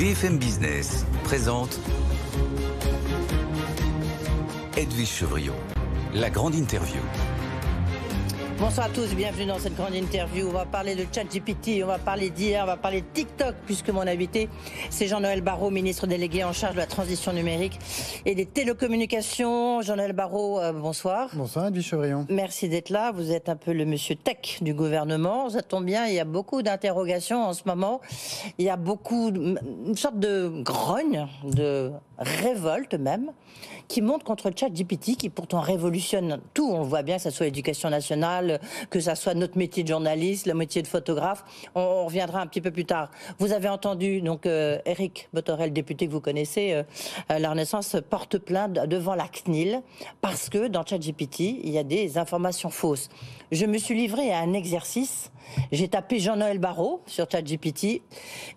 BFM Business présente Edwige Chevrillon, la grande interview. Bonsoir à tous, bienvenue dans cette grande interview. On va parler de ChatGPT, on va parler d'IA, on va parler de TikTok, puisque mon invité, c'est Jean-Noël Barrot, ministre délégué en charge de la transition numérique et des télécommunications. Jean-Noël Barrot, bonsoir. Bonsoir, Edwige Chevrillon. Merci d'être là. Vous êtes un peu le monsieur tech du gouvernement. Ça tombe bien, il y a beaucoup d'interrogations en ce moment. Il y a une sorte de grogne, de révolte même, qui monte contre ChatGPT, qui pourtant révolutionne tout. On voit bien, que ce soit l'éducation nationale, que ce soit notre métier de journaliste, le métier de photographe. On reviendra un petit peu plus tard. Vous avez entendu donc Éric Bothorel, député que vous connaissez, La Renaissance porte plainte devant la CNIL parce que dans ChatGPT, il y a des informations fausses. Je me suis livré à un exercice. J'ai tapé Jean-Noël Barrot sur ChatGPT.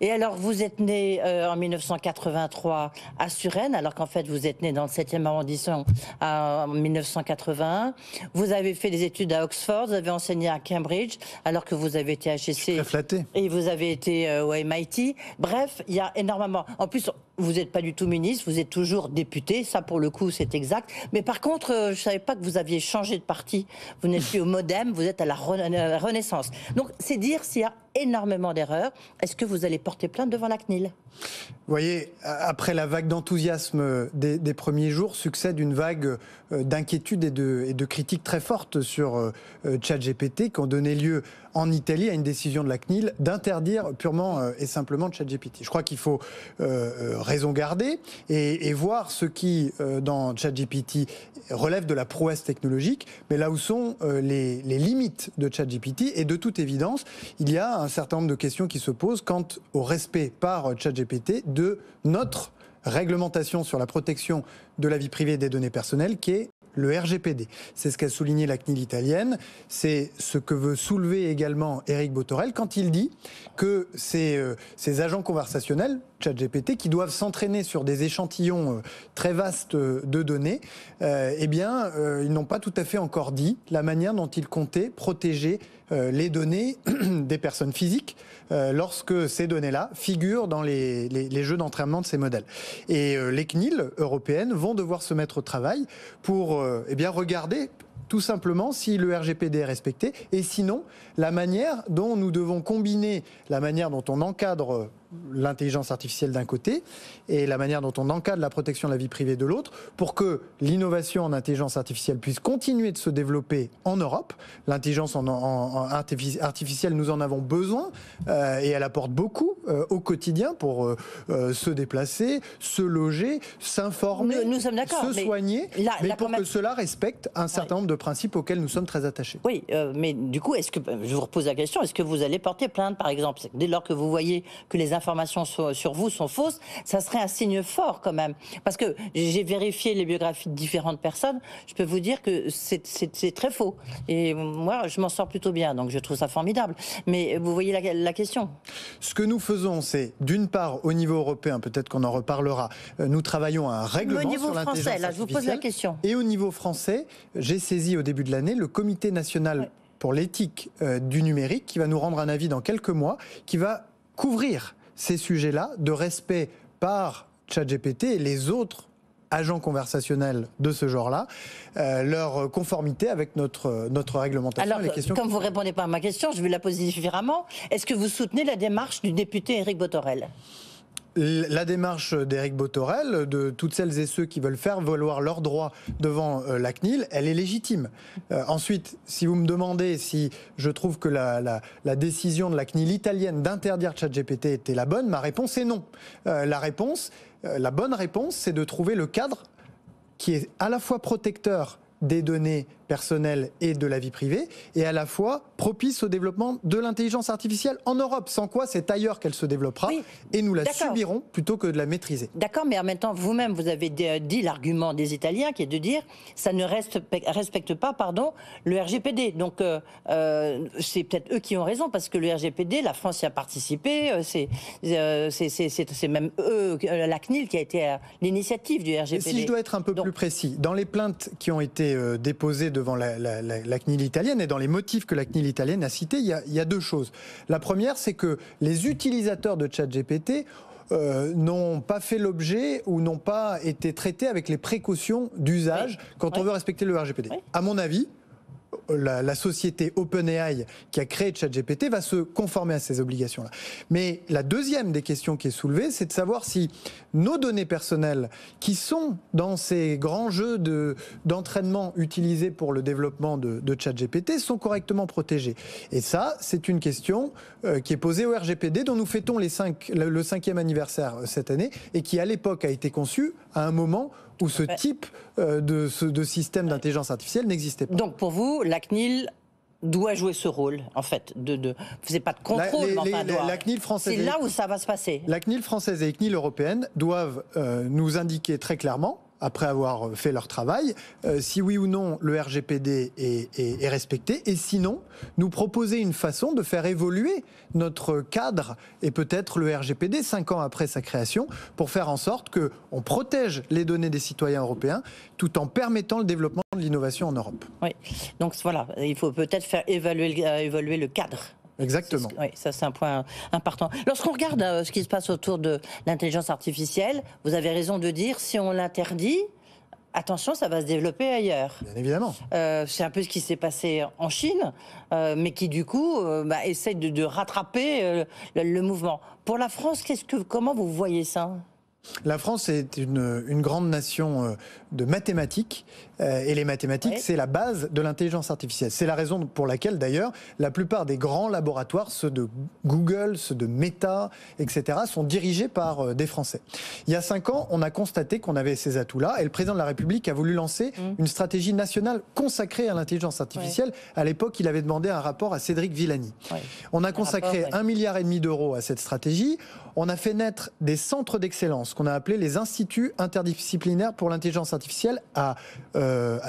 Et alors, vous êtes né en 1983 à Suresnes, alors qu'en fait, vous êtes né dans le 7e arrondissement en 1981. Vous avez fait des études à Oxford, vous avez enseigné à Cambridge, alors que vous avez été à HEC. Très flatté. Et vous avez été au MIT. Bref, il y a énormément. En plus, vous n'êtes pas du tout ministre, vous êtes toujours député. Ça, pour le coup, c'est exact. Mais par contre, je ne savais pas que vous aviez changé de parti. Vous n'êtes plus au Modem, vous êtes à la Renaissance. Donc, c'est dire s'il y a énormément d'erreurs. Est-ce que vous allez porter plainte devant la CNIL ? Vous voyez, après la vague d'enthousiasme des premiers jours, succède une vague d'inquiétude et de critiques très fortes sur ChatGPT qui ont donné lieu en Italie à une décision de la CNIL d'interdire purement et simplement ChatGPT. Je crois qu'il faut raison garder et voir ce qui, dans ChatGPT, relève de la prouesse technologique, mais là où sont les limites de ChatGPT. Et de toute évidence, il y a un certain nombre de questions qui se posent quant au respect par ChatGPT de notre réglementation sur la protection de la vie privée et des données personnelles, qui est le RGPD. C'est ce qu'a souligné la CNIL italienne. C'est ce que veut soulever également Éric Bothorel quand il dit que ces agents conversationnels, ChatGPT, qui doivent s'entraîner sur des échantillons très vastes de données, ils n'ont pas tout à fait encore dit la manière dont ils comptaient protéger les données des personnes physiques lorsque ces données-là figurent dans les jeux d'entraînement de ces modèles. Et les CNIL européennes vont devoir se mettre au travail pour regarder tout simplement si le RGPD est respecté et sinon la manière dont nous devons combiner la manière dont on encadre l'intelligence artificielle d'un côté et la manière dont on encadre la protection de la vie privée de l'autre pour que l'innovation en intelligence artificielle puisse continuer de se développer en Europe. L'intelligence artificielle, nous en avons besoin et elle apporte beaucoup au quotidien pour se déplacer, se loger, s'informer, nous sommes d'accord, se soigner, mais pour que cela respecte un certain nombre de principes auxquels nous sommes très attachés. Oui, mais du coup, je vous repose la question, est-ce que vous allez porter plainte, par exemple, dès lors que vous voyez que les informations sur vous sont fausses, ça serait un signe fort quand même. Parce que j'ai vérifié les biographies de différentes personnes, je peux vous dire que c'est très faux. Et moi, je m'en sors plutôt bien, donc je trouve ça formidable. Mais vous voyez la question. Ce que nous faisons, c'est d'une part, au niveau européen, peut-être qu'on en reparlera, nous travaillons à un règlement sur l'intelligence artificielle. Là, je vous pose la question. Et au niveau français, j'ai saisi au début de l'année le comité national pour l'éthique du numérique qui va nous rendre un avis dans quelques mois, qui va couvrir ces sujets-là de respect par ChatGPT et les autres agents conversationnels de ce genre-là, leur conformité avec notre réglementation. Alors, comme vous ne répondez pas à ma question, je vais la poser différemment. Est-ce que vous soutenez la démarche du député Éric Bothorel ? La démarche d'Éric Bothorel, de toutes celles et ceux qui veulent faire valoir leurs droits devant la CNIL, elle est légitime. Ensuite, si vous me demandez si je trouve que la décision de la CNIL italienne d'interdire ChatGPT était la bonne, ma réponse est non. La bonne réponse, c'est de trouver le cadre qui est à la fois protecteur des données personnelles et de la vie privée, et à la fois propice au développement de l'intelligence artificielle en Europe, sans quoi c'est ailleurs qu'elle se développera, et nous la subirons plutôt que de la maîtriser. D'accord, mais en même temps, vous-même, vous avez dit l'argument des Italiens, qui est de dire ça ne respecte pas le RGPD. Donc, c'est peut-être eux qui ont raison, parce que le RGPD, la France y a participé, c'est même eux, la CNIL, qui a été à l'initiative du RGPD. Et si je dois être un peu plus précis, dans les plaintes qui ont été déposées devant la CNIL italienne et dans les motifs que la CNIL italienne a cités, il y a deux choses. La première, c'est que les utilisateurs de ChatGPT n'ont pas fait l'objet ou n'ont pas été traités avec les précautions d'usage quand on veut respecter le RGPD. À mon avis, la société OpenAI qui a créé ChatGPT va se conformer à ces obligations-là. Mais la deuxième des questions qui est soulevée, c'est de savoir si nos données personnelles qui sont dans ces grands jeux d'entraînement utilisés pour le développement de ChatGPT sont correctement protégées. Et ça, c'est une question qui est posée au RGPD dont nous fêtons le 5e anniversaire cette année et qui à l'époque a été conçu à un moment où ce type de système d'intelligence artificielle n'existait pas. Donc pour vous, la CNIL doit jouer ce rôle, en fait. C'est pas de contrôle, mais enfin la CNIL française. C'est là où ça va se passer. La CNIL française et les CNIL européennes doivent nous indiquer très clairement, après avoir fait leur travail, si oui ou non le RGPD est respecté, et sinon, nous proposer une façon de faire évoluer notre cadre, et peut-être le RGPD 5 ans après sa création, pour faire en sorte qu'on protège les données des citoyens européens, tout en permettant le développement de l'innovation en Europe. Oui, donc voilà, il faut peut-être faire évoluer le cadre. Exactement. Oui, ça c'est un point important. Lorsqu'on regarde ce qui se passe autour de l'intelligence artificielle, vous avez raison de dire, si on l'interdit, attention, ça va se développer ailleurs. Bien évidemment. C'est un peu ce qui s'est passé en Chine, mais qui du coup essaie de rattraper le mouvement. Pour la France, comment vous voyez ça ? La France est une grande nation de mathématiques et les mathématiques, c'est la base de l'intelligence artificielle. C'est la raison pour laquelle, d'ailleurs, la plupart des grands laboratoires, ceux de Google, ceux de Meta, etc., sont dirigés par des Français. Il y a 5 ans, on a constaté qu'on avait ces atouts-là et le président de la République a voulu lancer une stratégie nationale consacrée à l'intelligence artificielle. À l'époque, il avait demandé un rapport à Cédric Villani. On a consacré 1,5 milliard d'euros à cette stratégie. On a fait naître des centres d'excellence qu'on a appelés les instituts interdisciplinaires pour l'intelligence artificielle à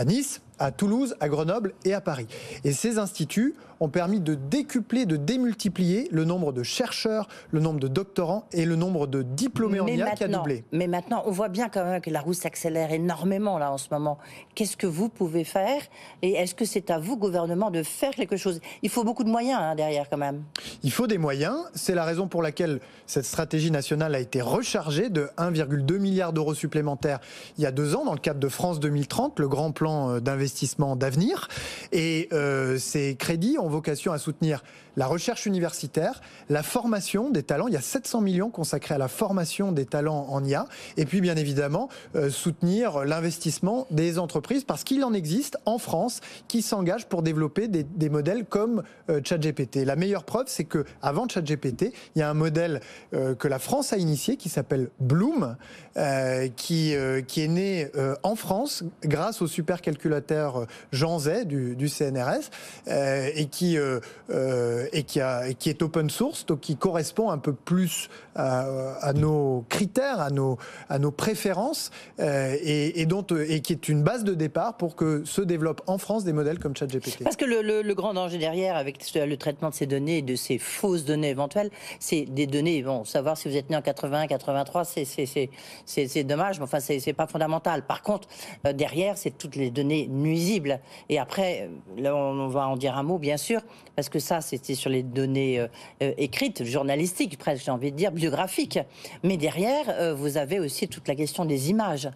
Nice, à Toulouse, à Grenoble et à Paris. Et ces instituts ont permis de décupler, de démultiplier le nombre de chercheurs, le nombre de doctorants et le nombre de diplômés en IA qui a doublé. Mais maintenant, on voit bien quand même que la roue s'accélère énormément là en ce moment. Qu'est-ce que vous pouvez faire ? Et est-ce que c'est à vous, gouvernement, de faire quelque chose ? Il faut beaucoup de moyens derrière quand même. Il faut des moyens. C'est la raison pour laquelle cette stratégie nationale a été rechargée de 1,2 milliard d'euros supplémentaires il y a 2 ans dans le cadre de France 2030, le grand plan d'investissement d'avenir. Et ces crédits ont vocation à soutenir la recherche universitaire, la formation des talents. Il y a 700 millions consacrés à la formation des talents en IA. Et puis, bien évidemment, soutenir l'investissement des entreprises parce qu'il en existe en France qui s'engagent pour développer des modèles comme ChatGPT. La meilleure preuve, c'est qu'avant ChatGPT, il y a un modèle que la France a initié qui s'appelle Bloom, qui est né en France grâce au supercalculateur Jean Zay du CNRS et qui est open source, donc qui correspond un peu plus à nos critères, à nos préférences et qui est une base de départ pour que se développent en France des modèles comme ChatGPT. Parce que le grand danger derrière avec le traitement de ces données, de ces fausses données éventuelles, c'est des données, savoir si vous êtes né en 81, 83, c'est dommage, mais enfin c'est pas fondamental. Par contre, derrière, c'est toutes les données nuisibles. Et après, là, on va en dire un mot, bien sûr, parce que ça, c'était sur les données écrites, journalistiques, presque, j'ai envie de dire, biographiques. Mais derrière, vous avez aussi toute la question des images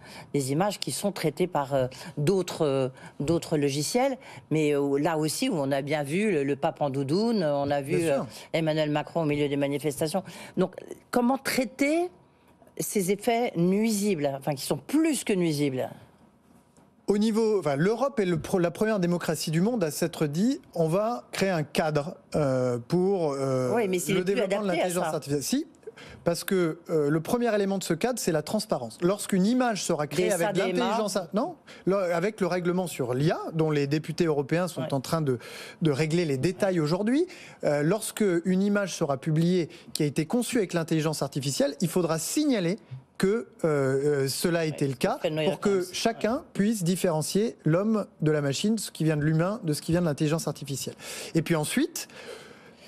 qui sont traitées par d'autres logiciels. Mais là aussi, où on a bien vu le pape en doudoune, on a vu Emmanuel Macron au milieu des manifestations. Donc, comment traiter ces effets nuisibles, enfin qui sont plus que nuisibles ? Au niveau, l'Europe est la première démocratie du monde à s'être dit, on va créer un cadre pour le développement de l'intelligence artificielle. Si, parce que le premier élément de ce cadre, c'est la transparence. Lorsqu'une image sera créée avec l'intelligence, avec le règlement sur l'IA, dont les députés européens sont en train de régler les détails aujourd'hui, lorsque une image sera publiée qui a été conçue avec l'intelligence artificielle, il faudra signaler que cela a été le cas pour que chacun puisse différencier l'homme de la machine, ce qui vient de l'humain, de ce qui vient de l'intelligence artificielle. Et puis ensuite,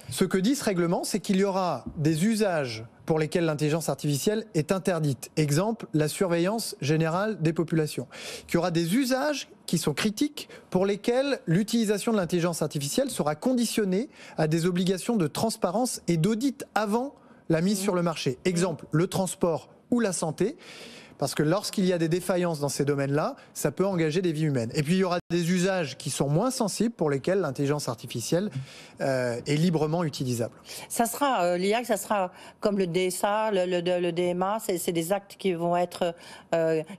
ce que dit ce règlement, c'est qu'il y aura des usages pour lesquels l'intelligence artificielle est interdite. Exemple, la surveillance générale des populations. Qu'il y aura des usages qui sont critiques pour lesquels l'utilisation de l'intelligence artificielle sera conditionnée à des obligations de transparence et d'audit avant la mise sur le marché. Exemple, le transport ou la santé. Parce que lorsqu'il y a des défaillances dans ces domaines-là, ça peut engager des vies humaines. Et puis il y aura des usages qui sont moins sensibles pour lesquels l'intelligence artificielle est librement utilisable. Ça sera l'IA, ça sera comme le DSA, le DMA, c'est des actes qui vont être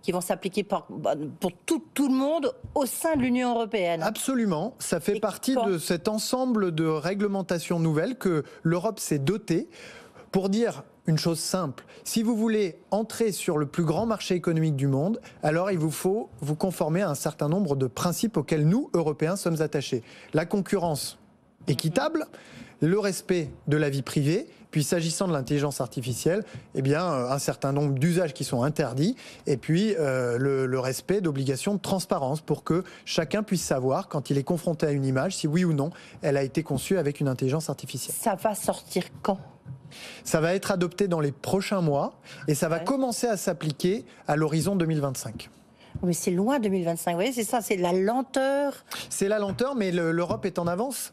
qui vont s'appliquer pour tout le monde au sein de l'Union européenne. Absolument, ça fait partie de cet ensemble de réglementations nouvelles que l'Europe s'est dotée pour dire une chose simple, si vous voulez entrer sur le plus grand marché économique du monde, alors il vous faut vous conformer à un certain nombre de principes auxquels nous, Européens, sommes attachés. La concurrence équitable, le respect de la vie privée, puis s'agissant de l'intelligence artificielle, eh bien, un certain nombre d'usages qui sont interdits, et puis le respect d'obligations de transparence pour que chacun puisse savoir, quand il est confronté à une image, si oui ou non, elle a été conçue avec une intelligence artificielle. Ça va sortir quand ? Ça va être adopté dans les prochains mois et ça va commencer à s'appliquer à l'horizon 2025. Mais c'est loin 2025, vous voyez, c'est ça, c'est la lenteur. C'est la lenteur, mais l'Europe est en avance.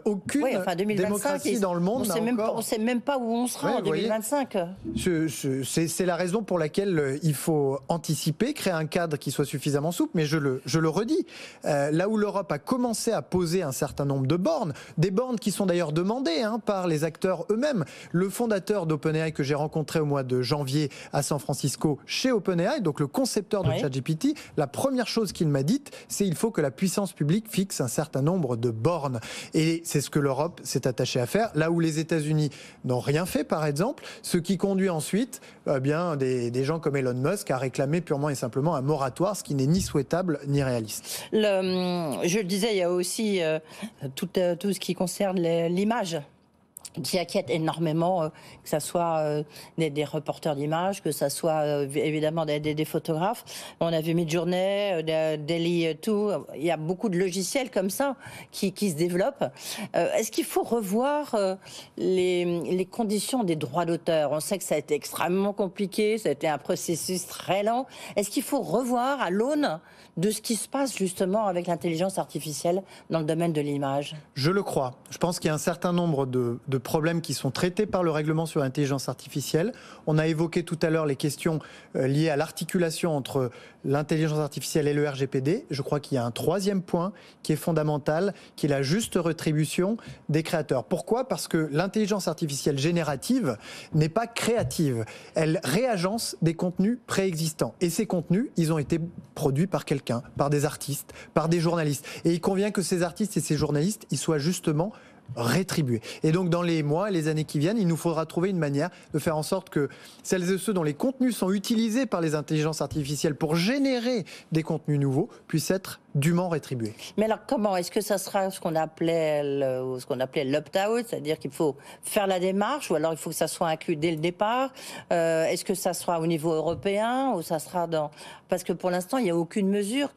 Aucune démocratie dans le monde n'a encore... On ne sait même pas où on sera en 2025. C'est la raison pour laquelle il faut anticiper, créer un cadre qui soit suffisamment souple, mais je le redis, là où l'Europe a commencé à poser un certain nombre de bornes, des bornes qui sont d'ailleurs demandées par les acteurs eux-mêmes. Le fondateur d'OpenAI que j'ai rencontré au mois de janvier à San Francisco chez OpenAI, donc le concepteur de ChatGPT, la première chose qu'il m'a dite, c'est qu'il faut que la puissance publique fixe un certain nombre de bornes. Et c'est ce que l'Europe s'est attachée à faire. Là où les États-Unis n'ont rien fait, par exemple, ce qui conduit ensuite des gens comme Elon Musk à réclamer purement et simplement un moratoire, ce qui n'est ni souhaitable ni réaliste. Je le disais, il y a aussi tout ce qui concerne l'image, qui inquiète énormément, que ce soit des reporters d'images, que ce soit évidemment des photographes. On a vu Midjourney, Daily tout. Il y a beaucoup de logiciels comme ça qui se développent. Est-ce qu'il faut revoir les conditions des droits d'auteur ? On sait que ça a été extrêmement compliqué, ça a été un processus très lent. Est-ce qu'il faut revoir à l'aune de ce qui se passe justement avec l'intelligence artificielle dans le domaine de l'image ? Je le crois. Je pense qu'il y a un certain nombre de problèmes qui sont traités par le règlement sur l'intelligence artificielle. On a évoqué tout à l'heure les questions liées à l'articulation entre l'intelligence artificielle et le RGPD. Je crois qu'il y a un troisième point qui est fondamental, qui est la juste rétribution des créateurs. Pourquoi ? Parce que l'intelligence artificielle générative n'est pas créative. Elle réagence des contenus préexistants. Et ces contenus, ils ont été produits par quelqu'un, par des artistes, par des journalistes. Et il convient que ces artistes et ces journalistes, ils soient justement rétribués. Et donc dans les mois et les années qui viennent, il nous faudra trouver une manière de faire en sorte que celles et ceux dont les contenus sont utilisés par les intelligences artificielles pour générer des contenus nouveaux puissent être dûment rétribués. Mais alors comment ? Est-ce que ça sera ce qu'on appelait l'opt-out, c'est-à-dire qu'il faut faire la démarche, ou alors il faut que ça soit inclus dès le départ ? Est-ce que ça sera au niveau européen, ou ça sera dans... Parce que pour l'instant, il n'y a aucune mesure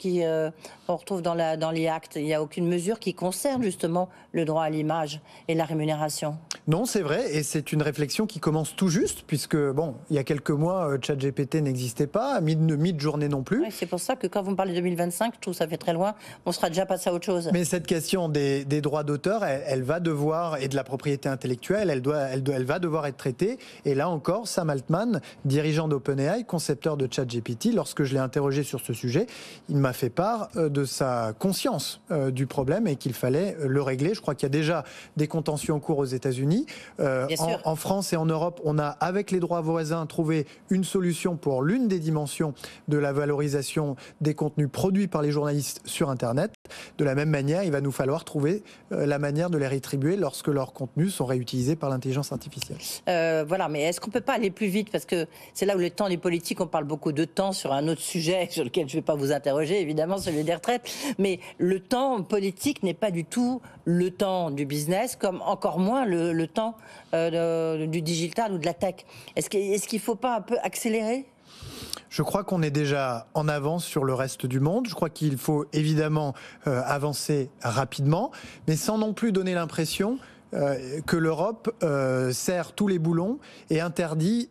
on retrouve dans l'e-Act, il n'y a aucune mesure qui concerne justement le droit à l'image et la rémunération. Non, c'est vrai, et c'est une réflexion qui commence tout juste, puisque, bon, il y a quelques mois, ChatGPT n'existait pas, Midjourney non plus. Oui, c'est pour ça que quand vous me parlez de 2025, je trouve que ça fait très loin, on sera déjà passé à autre chose. Mais cette question des droits d'auteur, elle va devoir, et de la propriété intellectuelle, elle va devoir être traitée. Et là encore, Sam Altman, dirigeant d'OpenAI, concepteur de ChatGPT, lorsque je l'ai interrogé sur ce sujet, il m'a fait part de sa conscience du problème et qu'il fallait le régler. Je crois qu'il y a déjà des contentieux en cours aux États-Unis. En France et en Europe, on a, avec les droits voisins, trouvé une solution pour l'une des dimensions de la valorisation des contenus produits par les journalistes sur Internet. De la même manière, il va nous falloir trouver la manière de les rétribuer lorsque leurs contenus sont réutilisés par l'intelligence artificielle. Voilà, mais est-ce qu'on ne peut pas aller plus vite ? Parce que c'est là où le temps des politiques, on parle beaucoup de temps sur un autre sujet sur lequel je ne vais pas vous interroger, évidemment, celui des retraites. Mais le temps politique n'est pas du tout le temps du business, comme encore moins le temps du digital ou de la tech. Est-ce qu'il ne faut pas un peu accélérer ? Je crois qu'on est déjà en avance sur le reste du monde. Je crois qu'il faut évidemment avancer rapidement, mais sans non plus donner l'impression que l'Europe serre tous les boulons et interdit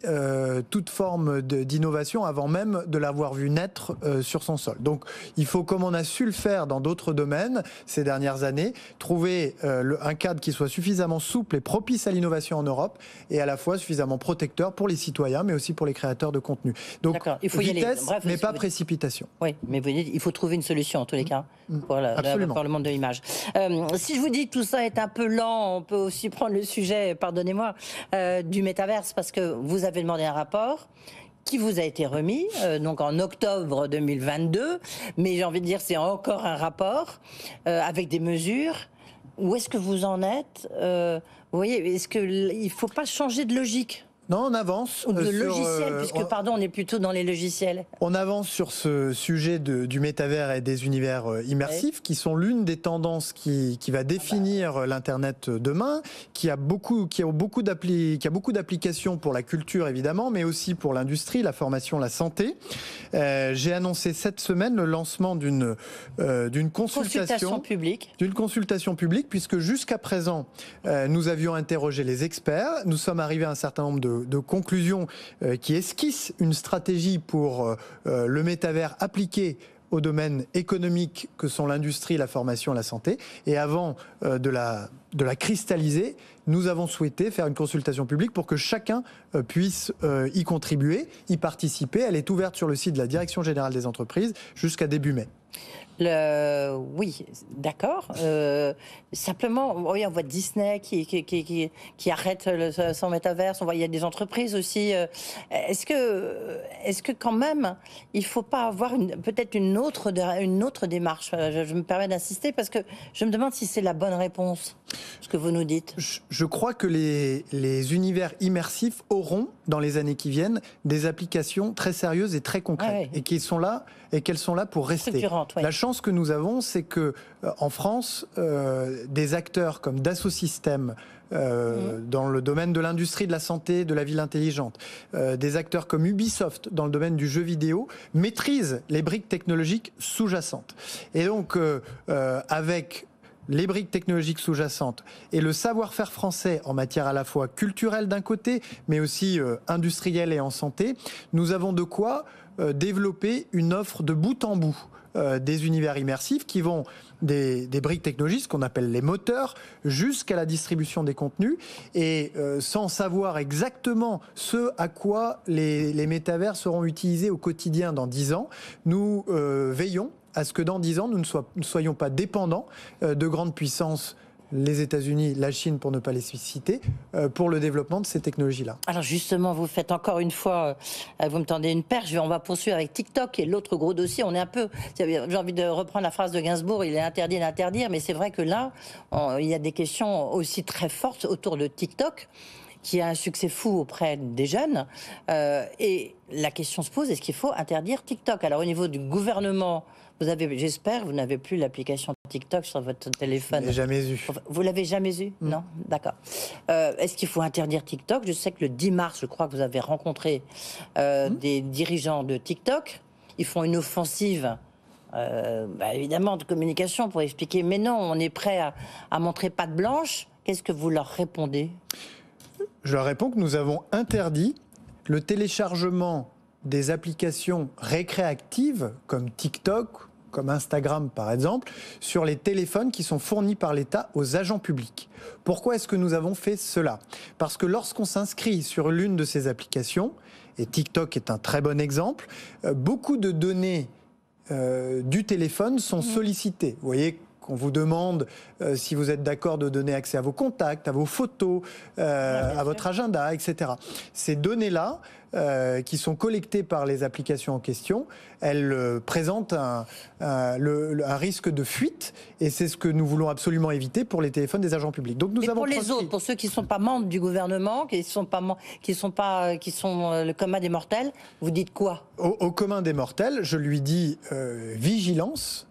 toute forme d'innovation avant même de l'avoir vu naître sur son sol. Donc il faut, comme on a su le faire dans d'autres domaines ces dernières années, trouver un cadre qui soit suffisamment souple et propice à l'innovation en Europe et à la fois suffisamment protecteur pour les citoyens mais aussi pour les créateurs de contenu. Donc il faut vitesse, y aller. Bref, mais pas précipitation. Oui, mais vous dites, il faut trouver une solution en tous les cas pour le monde de l'image. Si je vous dis que tout ça est un peu lent, on peut aussi prendre le sujet, pardonnez-moi, du métaverse, parce que vous avez demandé un rapport qui vous a été remis, donc en octobre 2022, mais j'ai envie de dire c'est encore un rapport avec des mesures. Où est-ce que vous en êtes Vous voyez, est-ce qu'il ne faut pas changer de logique ? Non, on avance. Ou de logiciel, puisque, pardon, on est plutôt dans les logiciels. On avance sur ce sujet du métavers et des univers immersifs, qui sont l'une des tendances qui va définir l'Internet demain, qui a beaucoup d'applications pour la culture, évidemment, mais aussi pour l'industrie, la formation, la santé. J'ai annoncé cette semaine le lancement d'une consultation publique. D'une consultation publique, puisque jusqu'à présent, nous avions interrogé les experts. Nous sommes arrivés à un certain nombre de conclusions qui esquissent une stratégie pour le métavers appliqué aux domaines économiques que sont l'industrie, la formation, la santé. Et avant de la cristalliser, nous avons souhaité faire une consultation publique pour que chacun puisse y contribuer, y participer. Elle est ouverte sur le site de la Direction générale des entreprises jusqu'à début mai. Oui, d'accord. Simplement, on voit Disney qui arrête son métaverse. On voit il y a des entreprises aussi. Est-ce que quand même il ne faut pas avoir peut-être une autre démarche? Je me permets d'insister parce que je me demande si c'est la bonne réponse, ce que vous nous dites. Je crois que les univers immersifs auront dans les années qui viennent des applications très sérieuses et très concrètes et qu'elles sont là pour rester. La chance que nous avons, c'est que en France, des acteurs comme Dassault Systèmes dans le domaine de l'industrie de la santé, de la ville intelligente, des acteurs comme Ubisoft dans le domaine du jeu vidéo maîtrisent les briques technologiques sous-jacentes. Et donc, avec les briques technologiques sous-jacentes et le savoir-faire français en matière à la fois culturelle d'un côté, mais aussi industrielle et en santé, nous avons de quoi développer une offre de bout en bout des univers immersifs qui vont des briques technologiques, ce qu'on appelle les moteurs, jusqu'à la distribution des contenus, et sans savoir exactement ce à quoi les métavers seront utilisés au quotidien dans 10 ans, nous veillons à ce que dans 10 ans, nous ne soyons pas dépendants de grandes puissances, les États-Unis, la Chine pour ne pas les citer, pour le développement de ces technologies-là. Alors justement, vous faites encore une fois, vous me tendez une perche, on va poursuivre avec TikTok et l'autre gros dossier. On est un peu, j'ai envie de reprendre la phrase de Gainsbourg, il est interdit d'interdire, mais c'est vrai que là, il y a des questions aussi très fortes autour de TikTok, qui a un succès fou auprès des jeunes. Et la question se pose, est-ce qu'il faut interdire TikTok? Alors au niveau du gouvernement, j'espère, vous n'avez plus l'application TikTok sur votre téléphone. Je l'ai jamais eu. Vous l'avez jamais eu? Non? D'accord. Est-ce qu'il faut interdire TikTok? Je sais que le 10 mars, je crois que vous avez rencontré des dirigeants de TikTok. Ils font une offensive, évidemment, de communication pour expliquer, mais non, on est prêt à montrer patte blanche. Qu'est-ce que vous leur répondez? Je leur réponds que nous avons interdit le téléchargement des applications récréatives comme TikTok, comme Instagram par exemple, sur les téléphones qui sont fournis par l'État aux agents publics. Pourquoi est-ce que nous avons fait cela? Parce que lorsqu'on s'inscrit sur l'une de ces applications, et TikTok est un très bon exemple, beaucoup de données du téléphone sont sollicitées. Vous voyez qu'on vous demande si vous êtes d'accord de donner accès à vos contacts, à vos photos, à votre agenda, etc. Ces données-là, qui sont collectées par les applications en question, elles présentent un risque de fuite, et c'est ce que nous voulons absolument éviter pour les téléphones des agents publics. Donc nous avons pour les autres, pour ceux qui ne sont pas membres du gouvernement, qui sont le commun des mortels, vous dites quoi? Au commun des mortels, je lui dis vigilance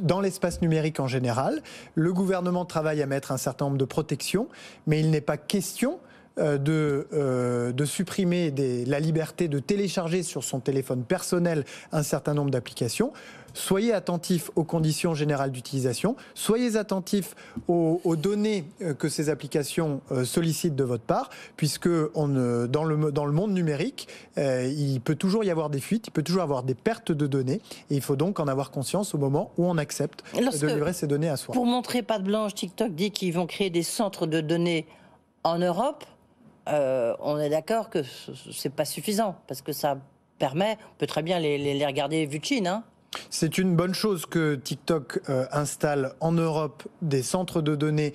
dans l'espace numérique en général. Le gouvernement travaille à mettre un certain nombre de protections, mais il n'est pas question de supprimer la liberté de télécharger sur son téléphone personnel un certain nombre d'applications. Soyez attentifs aux conditions générales d'utilisation, soyez attentifs aux données que ces applications sollicitent de votre part, puisque dans le monde numérique, il peut toujours y avoir des fuites, il peut toujours y avoir des pertes de données, et il faut donc en avoir conscience au moment où on accepte de livrer ces données à soi. Pour montrer patte blanche, TikTok dit qu'ils vont créer des centres de données en Europe. On est d'accord que c'est pas suffisant, parce que ça permet, on peut très bien les regarder vue de Chine, hein. C'est une bonne chose que TikTok installe en Europe des centres de données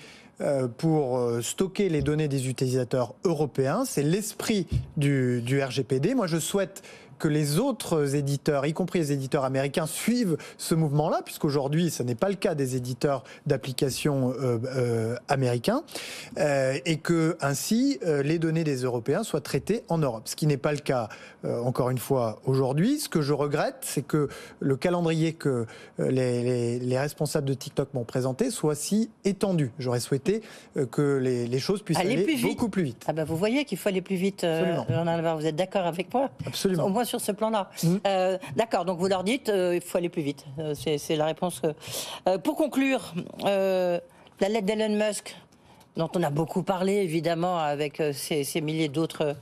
pour stocker les données des utilisateurs européens. C'est l'esprit du RGPD. Moi, je souhaite que les autres éditeurs, y compris les éditeurs américains, suivent ce mouvement-là, puisqu'aujourd'hui, ce n'est pas le cas des éditeurs d'applications américains, et que ainsi les données des Européens soient traitées en Europe. Ce qui n'est pas le cas, encore une fois, aujourd'hui. Ce que je regrette, c'est que le calendrier que les responsables de TikTok m'ont présenté soit si étendu. J'aurais souhaité que les choses puissent aller beaucoup plus vite. Ah ben vous voyez qu'il faut aller plus vite. Vous êtes d'accord avec moi? Absolument. Au moins sur ce plan-là. D'accord, donc vous leur dites il faut aller plus vite. C'est la réponse. Pour conclure, la lettre d'Elon Musk, dont on a beaucoup parlé, évidemment, avec ces milliers d'autres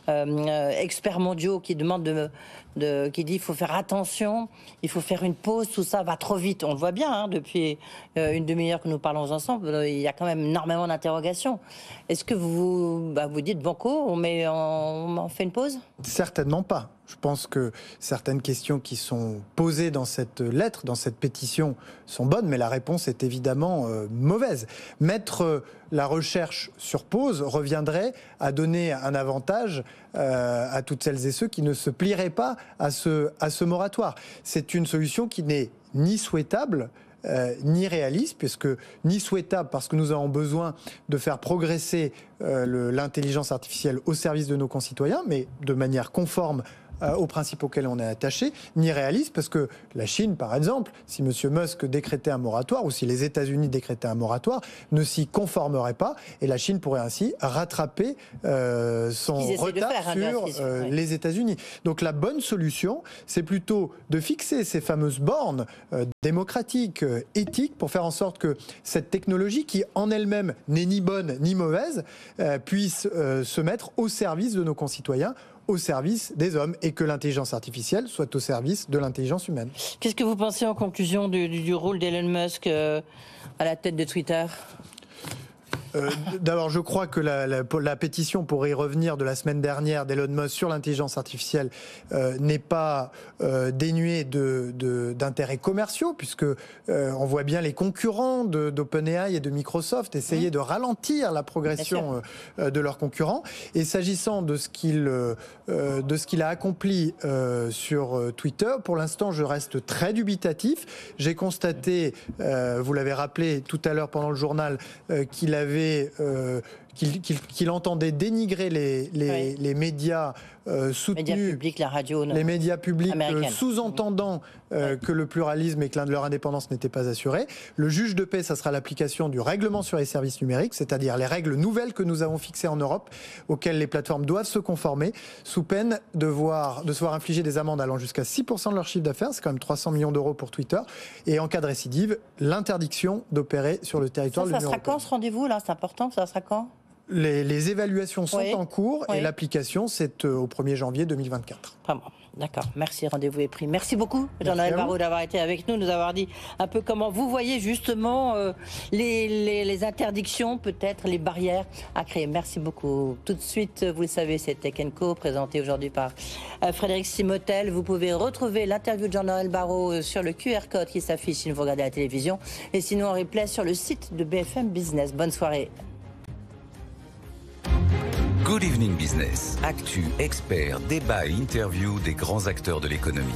experts mondiaux qui demandent qui dit il faut faire attention, il faut faire une pause, tout ça va trop vite. On le voit bien, hein, depuis une demi-heure que nous parlons ensemble, il y a quand même énormément d'interrogations. Est-ce que vous dites banco, on fait une pause? Certainement pas. Je pense que certaines questions qui sont posées dans cette lettre, dans cette pétition, sont bonnes, mais la réponse est évidemment mauvaise. Mettre la recherche sur pause reviendrait à donner un avantage à toutes celles et ceux qui ne se plieraient pas à ce moratoire. C'est une solution qui n'est ni souhaitable, ni réaliste, puisque ni souhaitable parce que nous avons besoin de faire progresser l'intelligence artificielle au service de nos concitoyens, mais de manière conforme aux principes auxquels on est attaché, ni réaliste, parce que la Chine, par exemple, si M. Musk décrétait un moratoire, ou si les États-Unis décrétaient un moratoire, ne s'y conformerait pas, et la Chine pourrait ainsi rattraper son retard sur les États-Unis. Donc la bonne solution, c'est plutôt de fixer ces fameuses bornes démocratiques, éthiques, pour faire en sorte que cette technologie, qui en elle-même n'est ni bonne ni mauvaise, puisse se mettre au service de nos concitoyens, au service des hommes, et que l'intelligence artificielle soit au service de l'intelligence humaine. Qu'est-ce que vous pensez en conclusion du rôle d'Elon Musk à la tête de Twitter ? D'abord, je crois que la pétition, pour y revenir, de la semaine dernière d'Elon Musk sur l'intelligence artificielle n'est pas dénuée d'intérêts commerciaux, puisque on voit bien les concurrents d'OpenAI et de Microsoft essayer de ralentir la progression de leurs concurrents. Et s'agissant de ce qu'il a accompli sur Twitter, pour l'instant, je reste très dubitatif. J'ai constaté, vous l'avez rappelé tout à l'heure pendant le journal, qu'il entendait dénigrer les médias soutenus, médias publics, la radio, les médias publics, sous-entendant que le pluralisme et que leur indépendance n'étaient pas assurés. Le juge de paix, ça sera l'application du règlement sur les services numériques, c'est-à-dire les règles nouvelles que nous avons fixées en Europe, auxquelles les plateformes doivent se conformer, sous peine de se voir infliger des amendes allant jusqu'à 6% de leur chiffre d'affaires, c'est quand même 300 millions d'euros pour Twitter, et en cas de récidive, l'interdiction d'opérer sur le territoire de l'Union européenne. Ça sera quand ce rendez-vous là? C'est important, ça sera quand? Les évaluations sont en cours et l'application, c'est au 1er janvier 2024. Pas bon. D'accord, merci, rendez-vous est pris. Merci beaucoup, Jean-Noël Barrot, d'avoir été avec nous, nous avoir dit un peu comment vous voyez justement les interdictions, peut-être les barrières à créer. Merci beaucoup. Tout de suite, vous le savez, c'est Tech & Co, présenté aujourd'hui par Frédéric Simotel. Vous pouvez retrouver l'interview de Jean-Noël Barrot sur le QR code qui s'affiche si vous regardez la télévision, et sinon en replay sur le site de BFM Business. Bonne soirée. Good Evening Business. Actu, experts, débat et interview des grands acteurs de l'économie.